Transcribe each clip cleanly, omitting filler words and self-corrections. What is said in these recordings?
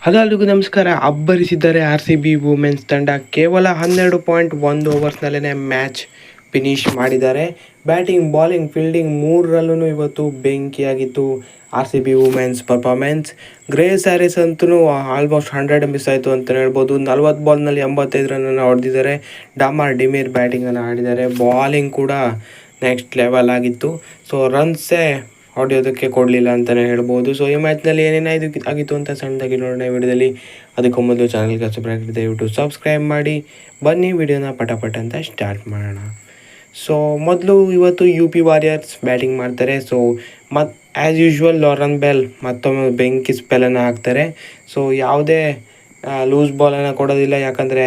Hello ಎಲ್ರಿಗೂ ನಮಸ್ಕಾರ. ಅಬ್ಬರಿಸಿದ್ದಾರೆ ಆರ್ ಸಿ ಬಿ ವುಮೆನ್ಸ್ ತಂಡ. ಕೇವಲ 12.1 ಓವರ್ಸ್ನಲ್ಲೇ ಮ್ಯಾಚ್ ಫಿನಿಶ್ ಮಾಡಿದ್ದಾರೆ. ಬ್ಯಾಟಿಂಗ್, ಬಾಲಿಂಗ್, ಫೀಲ್ಡಿಂಗ್ ಮೂರರಲ್ಲೂ ಇವತ್ತು ಬೆಂಕಿಯಾಗಿತ್ತು R C B women's performance. Grace Harris ಅಂತೂ ಆಲ್ಮೋಸ್ಟ್ 100 ಮಿಸ್ ಆಯಿತು ಅಂತ ಹೇಳ್ಬೋದು. 40 ಬಾಲ್ನಲ್ಲಿ 85 ರನ್ನನ್ನು ಹೊಡೆದಿದ್ದಾರೆ. ಡಾಮರ್ ಡಿಮಿರ್ ಬ್ಯಾಟಿಂಗನ್ನು ಆಡಿದ್ದಾರೆ. ಬಾಲಿಂಗ್ ಕೂಡ ನೆಕ್ಸ್ಟ್ ಲೆವೆಲ್ ಆಗಿತ್ತು. ಸೊ ರನ್ಸೇ ಹೊಡೆಯೋದಕ್ಕೆ ಕೊಡಲಿಲ್ಲ ಅಂತಲೇ ಹೇಳ್ಬೋದು. ಸೊ ಈ ಮ್ಯಾಚ್ನಲ್ಲಿ ಏನೇನಾಯಿತು ಆಗಿತ್ತು ಅಂತ ಸಣ್ಣದಾಗಿ ನೋಡೋಣ ವಿಡಿಯೋದಲ್ಲಿ. ಅದಕ್ಕೂ ಮೊದಲು ಚಾನಲ್ಗೆ ಸಬ್ಸ್ಕ್ರೈಬ್ ದಯವಿಟ್ಟು ಸಬ್ಸ್ಕ್ರೈಬ್ ಮಾಡಿ. ಬನ್ನಿ ವಿಡಿಯೋನ ಪಟ ಅಂತ ಸ್ಟಾರ್ಟ್ ಮಾಡೋಣ. ಸೊ ಮೊದಲು ಇವತ್ತು ಯು ಪಿ ವಾರಿಯರ್ಸ್ ಬ್ಯಾಟಿಂಗ್ ಮಾಡ್ತಾರೆ. ಸೊ ಆ್ಯಸ್ ಯೂಶ್ವಲ್ ಲಾರನ್ ಬೆಲ್ ಮತ್ತೊಮ್ಮೆ ಬೆಂಕಿ ಸ್ಪೆಲ್ಲನ್ನು ಹಾಕ್ತಾರೆ. ಸೊ ಯಾವುದೇ ಲೂಸ್ ಬಾಲನ್ನು ಕೊಡೋದಿಲ್ಲ, ಯಾಕಂದರೆ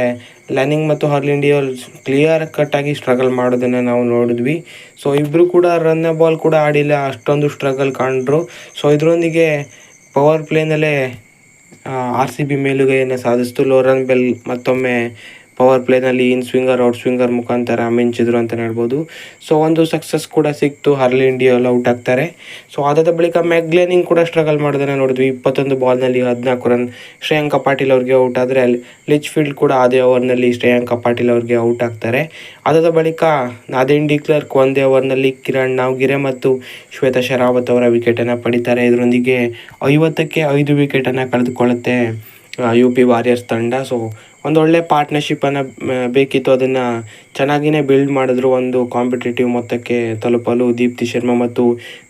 ಲ್ಯಾನಿಂಗ್ ಮತ್ತು ಹರ್ಲಿಂಡಿ ಅವರು ಕ್ಲಿಯರ್ ಕಟ್ಟಾಗಿ ಸ್ಟ್ರಗಲ್ ಮಾಡೋದನ್ನು ನಾವು ನೋಡಿದ್ವಿ. ಸೊ ಇಬ್ಬರು ಕೂಡ ರನ್ನ ಬಾಲ್ ಕೂಡ ಆಡಿಲ್ಲ, ಅಷ್ಟೊಂದು ಸ್ಟ್ರಗಲ್ ಕಂಡ್ರು. ಸೊ ಇದರೊಂದಿಗೆ ಪವರ್ ಪ್ಲೇನಲ್ಲೇ ಆರ್ ಸಿ ಬಿ ಮೇಲುಗೈಯನ್ನು ಸಾಧಿಸ್ತು. ಲಾರನ್ ಬೆಲ್ ಮತ್ತೊಮ್ಮೆ ಪವರ್ ಪ್ಲೇನಲ್ಲಿ ಇನ್ ಸ್ವಿಂಗರ್ ಔಟ್ ಸ್ವಿಂಗರ್ ಮುಖಾಂತರ ಮಿಂಚಿದ್ರು ಅಂತಲೇ ಹೇಳ್ಬೋದು. ಸೊ ಒಂದು ಸಕ್ಸಸ್ ಕೂಡ ಸಿಕ್ತು. ಹರ್ಲಿಂಡಿ ಎಲ್ಲ ಔಟ್ ಆಗ್ತಾರೆ. ಸೊ ಅದಾದ ಬಳಿಕ ಮೆಗ್ಲೆನಿಂಗ್ ಕೂಡ ಸ್ಟ್ರಗಲ್ ಮಾಡೋದನ್ನು ನೋಡಿದ್ವಿ. 21 ಬಾಲ್ನಲ್ಲಿ 14 ರನ್. ಶ್ರೇಯಾಂಕ ಪಾಟೀಲ್ ಅವ್ರಿಗೆ ಔಟ್ ಆದರೆ ಲಿಚ್ ಫೀಲ್ಡ್ ಕೂಡ ಅದೇ ಓವರ್ನಲ್ಲಿ ಶ್ರೇಯಾಂಕ ಪಾಟೀಲ್ ಅವ್ರಿಗೆ ಔಟ್ ಆಗ್ತಾರೆ. ಅದಾದ ಬಳಿಕ ನಾದೇನ್ ಡಿ ಕ್ಲರ್ಕ್ ಒಂದೇ ಓವರ್ನಲ್ಲಿ ಕಿರಣ್ ನಾವ್ಗಿರೆ ಮತ್ತು ಶ್ವೇತಾ ಶರಾವತ್ ಅವರ ವಿಕೆಟನ್ನು ಪಡಿತಾರೆ. ಇದರೊಂದಿಗೆ 50ಕ್ಕೆ 5 ವಿಕೆಟನ್ನು ಕಳೆದುಕೊಳ್ಳುತ್ತೆ ಯು ಪಿ ವಾರಿಯರ್ಸ್ ತಂಡ. ಸೊ ಒಂದೊಳ್ಳೆ ಪಾರ್ಟ್ನರ್ಶಿಪ್ಪನ್ನು ಬೇಕಿತ್ತು, ಅದನ್ನು ಚೆನ್ನಾಗಿಯೇ ಬಿಲ್ಡ್ ಮಾಡಿದ್ರು ಒಂದು ಕಾಂಪಿಟೇಟಿವ್ ಮೊತ್ತಕ್ಕೆ ತಲುಪಲು ದೀಪ್ತಿ ಶರ್ಮಾ ಮತ್ತು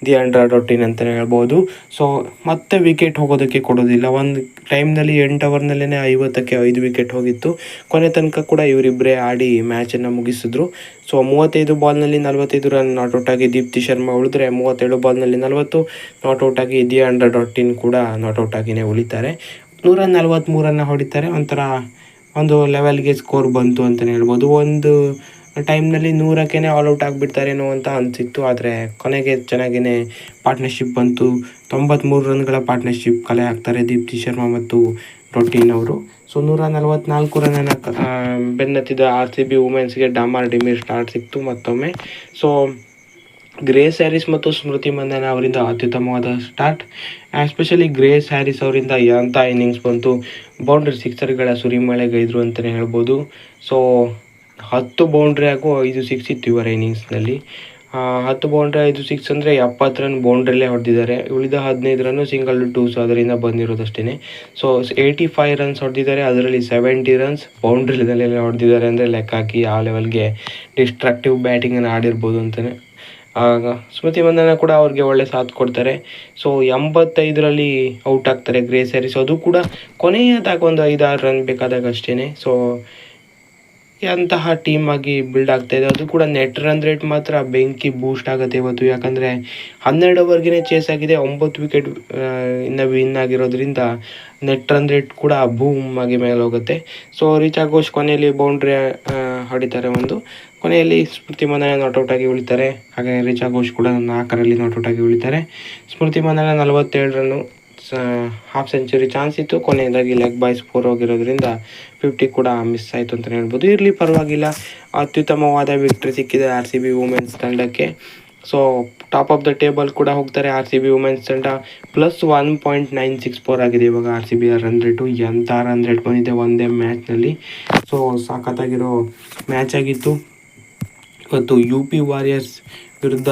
ದಿಯಾಂಡ್ರಾ ರೊಟ್ಟಿನ್ ಅಂತಲೇ ಹೇಳ್ಬೋದು. ಸೊ ಮತ್ತೆ ವಿಕೆಟ್ ಹೋಗೋದಕ್ಕೆ ಕೊಡೋದಿಲ್ಲ. ಒಂದು ಟೈಮ್ನಲ್ಲಿ 8 ಓವರ್ನಲ್ಲೇ 50ಕ್ಕೆ 5 ವಿಕೆಟ್ ಹೋಗಿತ್ತು. ಕೊನೆ ತನಕ ಕೂಡ ಇವರಿಬ್ಬರೇ ಆಡಿ ಮ್ಯಾಚನ್ನು ಮುಗಿಸಿದ್ರು. ಸೊ 35 ಬಾಲ್ನಲ್ಲಿ 45 ರನ್ ನಾಟ್ಔಟ್ ಆಗಿ ದೀಪ್ತಿ ಶರ್ಮಾ ಉಳಿದ್ರೆ, 37 ಬಾಲ್ನಲ್ಲಿ 40 ನಾಟ್ಔಟ್ ಆಗಿ ದಿಯಾಂಡ್ರಾ ರೊಟ್ಟಿನ್ ಕೂಡ ನಾಟ್ಔಟ್ ಆಗಿಯೇ ಉಳಿತಾರೆ. 143 ಹೊಡಿತಾರೆ. ಒಂದು ಲೆವೆಲ್ಗೆ ಸ್ಕೋರ್ ಬಂತು ಅಂತಲೇ ಹೇಳ್ಬೋದು. ಒಂದು ಟೈಮ್ನಲ್ಲಿ 100ಕ್ಕೆ ಆಲ್ಔಟ್ ಆಗಿಬಿಡ್ತಾರೇನೋ ಅಂತ ಅನಿಸಿತ್ತು, ಆದರೆ ಕೊನೆಗೆ ಚೆನ್ನಾಗಿಯೇ ಪಾರ್ಟ್ನರ್ಶಿಪ್ ಬಂತು. 93 ರನ್ಗಳ ಪಾರ್ಟ್ನರ್ಶಿಪ್ ಕಲೆ ಹಾಕ್ತಾರೆ ದೀಪ್ತಿ ಶರ್ಮಾ ಮತ್ತು ರೊಟ್ಟಿನ್ ಅವರು. ಸೊ 144 ರನ್ನನ್ನು ಬೆನ್ನತ್ತಿದ ಆರ್ ಸಿ ಬಿ ವುಮೆನ್ಸ್ಗೆ ಡಾಮರ್ ಡಿಮಿರ್ ಸ್ಟಾರ್ಟ್ ಸಿಕ್ತು ಮತ್ತೊಮ್ಮೆ. ಸೊ ಗ್ರೇಸ್ ಹ್ಯಾರಿಸ್ ಮತ್ತು ಸ್ಮೃತಿ ಮಂದನ ಅವರಿಂದ ಅತ್ಯುತ್ತಮವಾದ ಸ್ಟಾರ್ಟ್. ಎಸ್ಪೆಷಲಿ ಗ್ರೇಸ್ ಹ್ಯಾರಿಸ್ ಅವರಿಂದ ಎಂಥ ಇನ್ನಿಂಗ್ಸ್ ಬಂತು. ಬೌಂಡ್ರಿ ಸಿಕ್ಸರ್ಗಳ ಸುರಿಮಳೆಗೈದ್ರು ಅಂತಲೇ ಹೇಳ್ಬೋದು. ಸೊ 10 ಬೌಂಡ್ರಿ ಹಾಗೂ 5 ಸಿಕ್ಸ್ ಇತ್ತು ಇವರ ಇನ್ನಿಂಗ್ಸ್ನಲ್ಲಿ. 10 ಬೌಂಡ್ರಿ 5 ಸಿಕ್ಸ್ ಅಂದರೆ 70 ರನ್ ಬೌಂಡ್ರಿಯಲ್ಲೇ ಹೊಡೆದಿದ್ದಾರೆ. ಉಳಿದ 15 ರನ್ನು ಸಿಂಗಲ್ ಟೂಸ್ ಅದರಿಂದ ಬಂದಿರೋದಷ್ಟೇ. ಸೊ 85 ರನ್ಸ್ ಹೊಡೆದಿದ್ದಾರೆ. ಅದರಲ್ಲಿ 70 ರನ್ಸ್ ಬೌಂಡ್ರಿನಲ್ಲೇ ಹೊಡೆದಿದ್ದಾರೆ. ಅಂದರೆ ಲೆಕ್ಕ ಹಾಕಿ ಆ ಲೆವೆಲ್ಗೆ ಡಿಸ್ಟ್ರಕ್ಟಿವ್ ಬ್ಯಾಟಿಂಗನ್ನು ಆಡಿರ್ಬೋದು ಅಂತಲೇ. ಆಗ ಸ್ಮೃತಿ ಮಂದನ ಕೂಡ ಅವ್ರಿಗೆ ಒಳ್ಳೆ ಸಾಥ್ ಕೊಡ್ತಾರೆ. ಸೊ 85ರಲ್ಲಿ ಔಟ್ ಆಗ್ತಾರೆ ಗ್ರೇಸ್ ಹ್ಯಾರಿಸ್. ಅದು ಕೂಡ ಕೊನೆಯದಾಗ ಒಂದು 5-6 ರನ್ ಬೇಕಾದಾಗ ಅಷ್ಟೇ. ಸೊ ಅಂತಹ ಟೀಮ್ ಆಗಿ ಬಿಲ್ಡ್ ಆಗ್ತಾಯಿದೆ. ಅದು ಕೂಡ ನೆಟ್ ರನ್ ರೇಟ್ ಮಾತ್ರ ಬೆಂಕಿ ಬೂಸ್ಟ್ ಆಗುತ್ತೆ ಇವತ್ತು, ಯಾಕಂದರೆ 12 ಓವರ್ಗೆ ಚೇಸ್ ಆಗಿದೆ. 9 ವಿಕೆಟ್ ಇನ್ನು ವಿನ್ ಆಗಿರೋದ್ರಿಂದ ನೆಟ್ ರನ್ ರೇಟ್ ಕೂಡ ಬೂಮ್ ಆಗಿ ಮೇಲೆ ಹೋಗುತ್ತೆ. ಸೊ ರಿಚಾ ಘೋಷ್ ಕೊನೆಯಲ್ಲಿ ಬೌಂಡ್ರಿ ಹೊಡಿತಾರೆ. ಕೊನೆಯಲ್ಲಿ ಸ್ಮೃತಿ ಮಂದನ ನಾಟ್ಔಟ್ ಆಗಿ ಉಳಿತಾರೆ. ಹಾಗೆ ರಿಚಾ ಘೋಷ್ ಕೂಡ 4ರಲ್ಲಿ ನಾಟ್ಔಟ್ ಆಗಿ ಉಳಿತಾರೆ. ಸ್ಮೃತಿ Mandhana 47 run, half century chance ಇತ್ತು. ಕೊನೆಯದಾಗಿ ಲೆಗ್ ಬಾಯ್ಸ್ 4 ಹೋಗಿರೋದ್ರಿಂದ 50 ಕೂಡ ಮಿಸ್ ಆಯಿತು ಅಂತಲೇ ಹೇಳ್ಬೋದು. ಇರಲಿ, ಪರವಾಗಿಲ್ಲ. ಅತ್ಯುತ್ತಮವಾದ ವಿಕ್ಟ್ರಿ ಸಿಕ್ಕಿದೆ ಆರ್ ಸಿ ಬಿ ವುಮೆನ್ಸ್ ತಂಡಕ್ಕೆ. So top of the table ಕೂಡ ಹೋಗ್ತಾರೆ ಆರ್ ಸಿ ಬಿ ವುಮೆನ್ಸ್ ತಂಡ. ಪ್ಲಸ್ 1.964 ಆಗಿದೆ ಇವಾಗ ಆರ್ ಸಿ ಬಿಯ ರನ್ ರೇಟು. ಎಂಥ ರನ್ ರೇಟ್ ಬಂದಿದೆ ಒಂದೇ ಮ್ಯಾಚ್ನಲ್ಲಿ. ಸೊ ಸಖತ್ತಾಗಿರೋ ಮ್ಯಾಚ್ ಆಗಿತ್ತು ಇವತ್ತು. ಯು ಪಿ ವಾರಿಯರ್ಸ್ ವಿರುದ್ಧ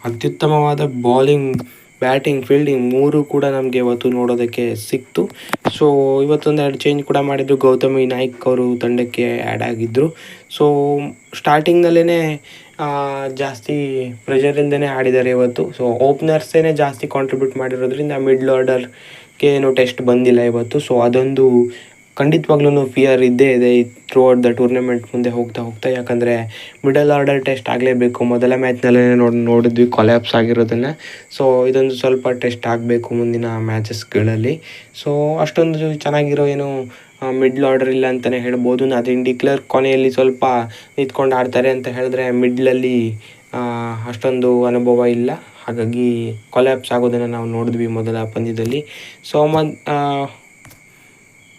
ಅತ್ಯುತ್ತಮವಾದ ಬಾಲಿಂಗ್, ಬ್ಯಾಟಿಂಗ್, ಫೀಲ್ಡಿಂಗ್ ಮೂರು ಕೂಡ ನಮಗೆ ಇವತ್ತು ನೋಡೋದಕ್ಕೆ ಸಿಕ್ತು. ಸೊ ಇವತ್ತೊಂದೆರಡು ಚೇಂಜ್ ಕೂಡ ಮಾಡಿದ್ರು. ಗೌತಮಿ ನಾಯ್ಕ್ ಅವರು ತಂಡಕ್ಕೆ ಆ್ಯಡ್ ಆಗಿದ್ದರು. ಸೊ ಸ್ಟಾರ್ಟಿಂಗ್ನಲ್ಲೇ ಜಾಸ್ತಿ ಪ್ರೆಷರಿಂದನೇ ಆಡಿದ್ದಾರೆ ಇವತ್ತು. ಸೊ ಓಪನರ್ಸೇ ಜಾಸ್ತಿ ಕಾಂಟ್ರಿಬ್ಯೂಟ್ ಮಾಡಿರೋದ್ರಿಂದ ಮಿಡ್ಲ್ ಆರ್ಡರ್ಗೆ ಏನೂ ಟೆಸ್ಟ್ ಬಂದಿಲ್ಲ ಇವತ್ತು. ಸೊ ಅದೊಂದು ಖಂಡಿತವಾಗ್ಲೂ ಫಿಯರ್ ಇದ್ದೇ ಇದೆ ಥ್ರೂ ಔಟ್ ದ ಟೂರ್ನಮೆಂಟ್ ಮುಂದೆ ಹೋಗ್ತಾ. ಯಾಕಂದರೆ ಮಿಡಲ್ ಆರ್ಡರ್ ಟೆಸ್ಟ್ ಆಗಲೇಬೇಕು. ಮೊದಲ ಮ್ಯಾಚ್ನಲ್ಲೇ ನೋಡಿದ್ವಿ ಕೊಲ್ಯಾಪ್ಸ್ ಆಗಿರೋದನ್ನು. ಸೊ ಇದೊಂದು ಸ್ವಲ್ಪ ಟೆಸ್ಟ್ ಆಗಬೇಕು ಮುಂದಿನ ಮ್ಯಾಚಸ್ಗಳಲ್ಲಿ. ಸೊ ಅಷ್ಟೊಂದು ಚೆನ್ನಾಗಿರೋ ಏನು ಮಿಡ್ಲ್ ಆರ್ಡರ್ ಇಲ್ಲ ಅಂತಲೇ ಹೇಳ್ಬೋದು. ನಾದೇನ್ ಡಿ ಕ್ಲರ್ಕ್ ಕೊನೆಯಲ್ಲಿ ಸ್ವಲ್ಪ ನಿಂತ್ಕೊಂಡು ಆಡ್ತಾರೆ ಅಂತ ಹೇಳಿದ್ರೆ, ಮಿಡ್ಲಲ್ಲಿ ಅಷ್ಟೊಂದು ಅನುಭವ ಇಲ್ಲ. ಹಾಗಾಗಿ ಕೊಲ್ಯಾಪ್ಸ್ ಆಗೋದನ್ನು ನಾವು ನೋಡಿದ್ವಿ ಮೊದಲ ಪಂದ್ಯದಲ್ಲಿ. ಸೊ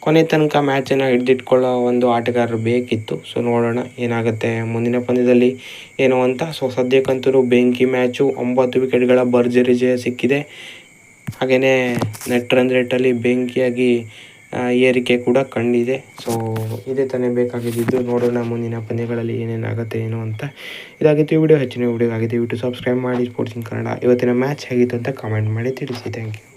ಕೊನೆ ತನಕ ಮ್ಯಾಚನ್ನು ಹಿಡಿದಿಟ್ಕೊಳ್ಳೋ ಒಂದು ಆಟಗಾರರು ಬೇಕಿತ್ತು. ಸೊ ನೋಡೋಣ ಏನಾಗುತ್ತೆ ಮುಂದಿನ ಪಂದ್ಯದಲ್ಲಿ ಏನು ಅಂತ. ಸೊ ಸದ್ಯಕ್ಕಂತೂ ಬೆಂಕಿ ಮ್ಯಾಚು. 9 ವಿಕೆಟ್ಗಳ ಭರ್ಜರಿ ಜಯ ಸಿಕ್ಕಿದೆ. ಹಾಗೆಯೇ ನೆಟ್ ರನ್ ರೇಟಲ್ಲಿ ಬೆಂಕಿಯಾಗಿ ಏರಿಕೆ ಕೂಡ ಕಂಡಿದೆ. ಸೊ ಇದೇ ತಾನೇ ಬೇಕಾಗಿದ್ದು. ನೋಡೋಣ ಮುಂದಿನ ಪಂದ್ಯಗಳಲ್ಲಿ ಏನೇನಾಗುತ್ತೆ ಏನು ಅಂತ. ಇದಾಗಿತ್ತು ಈ ವಿಡಿಯೋ. ಹೆಚ್ಚಿನ ವಿಡಿಯೋ ಆಗಿದೆ ದಯವಿಟ್ಟು ಸಬ್ಸ್ಕ್ರೈಬ್ ಮಾಡಿ ಸ್ಪೋರ್ಟ್ಸ್ ಇನ್ ಕನ್ನಡ. ಇವತ್ತಿನ ಮ್ಯಾಚ್ ಹೇಗಿತ್ತು ಅಂತ ಕಾಮೆಂಟ್ ಮಾಡಿ ತಿಳಿಸಿ. Thank you.